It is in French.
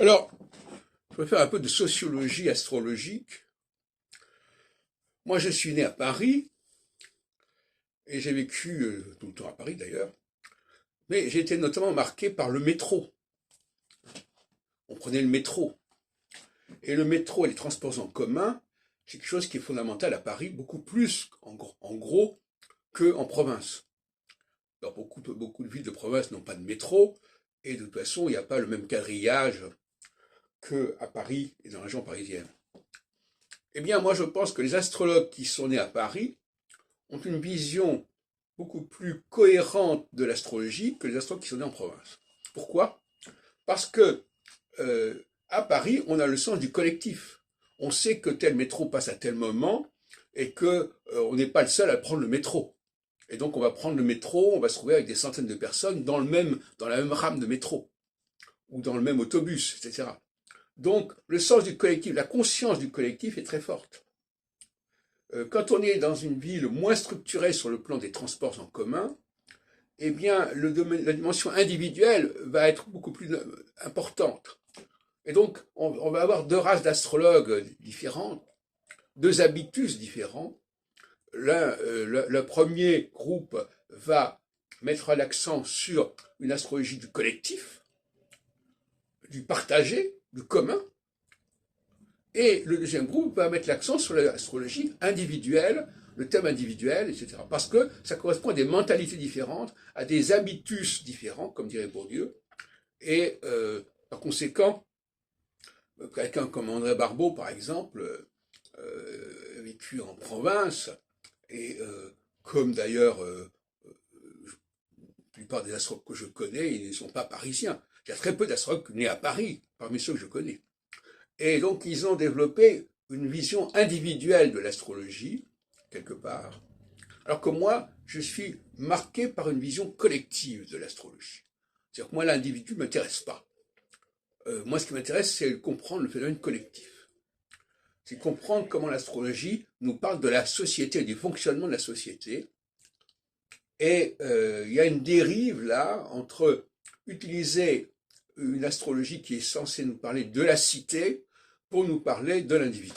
Alors, je vais faire un peu de sociologie astrologique. Moi, je suis né à Paris, et j'ai vécu tout le temps à Paris d'ailleurs, mais j'ai été notamment marqué par le métro. On prenait le métro. Et le métro et les transports en commun, c'est quelque chose qui est fondamental à Paris, beaucoup plus en gros qu'en province. Alors, beaucoup de villes de province n'ont pas de métro, et de toute façon, il n'y a pas le même quadrillage qu'à Paris et dans la région parisienne. Eh bien, moi, je pense que les astrologues qui sont nés à Paris ont une vision beaucoup plus cohérente de l'astrologie que les astrologues qui sont nés en province. Pourquoi? Parce que à Paris, on a le sens du collectif. On sait que tel métro passe à tel moment et que on n'est pas le seul à prendre le métro. Et donc, on va prendre le métro, on va se trouver avec des centaines de personnes dans la même rame de métro ou dans le même autobus, etc. Donc, le sens du collectif, la conscience du collectif est très forte. Quand on est dans une ville moins structurée sur le plan des transports en commun, eh bien, la dimension individuelle va être beaucoup plus importante. Et donc, on va avoir deux races d'astrologues différentes, deux habitus différents. Le premier groupe va mettre l'accent sur une astrologie du collectif, du partagé, du commun, et le deuxième groupe va mettre l'accent sur l'astrologie individuelle, le thème individuel, etc. Parce que ça correspond à des mentalités différentes, à des habitus différents, comme dirait Bourdieu, et par conséquent, quelqu'un comme André Barbeau, par exemple, vécu en province, et comme d'ailleurs la plupart des astrologues que je connais, ils ne sont pas parisiens. Il y a très peu d'astrologues nés à Paris, parmi ceux que je connais. Et donc, ils ont développé une vision individuelle de l'astrologie, quelque part, alors que moi, je suis marqué par une vision collective de l'astrologie. C'est-à-dire que moi, l'individu ne m'intéresse pas. Moi, ce qui m'intéresse, c'est comprendre le phénomène collectif. C'est comprendre comment l'astrologie nous parle de la société, du fonctionnement de la société. Et il y a une dérive là entre utiliser une astrologie qui est censée nous parler de la cité pour nous parler de l'individu.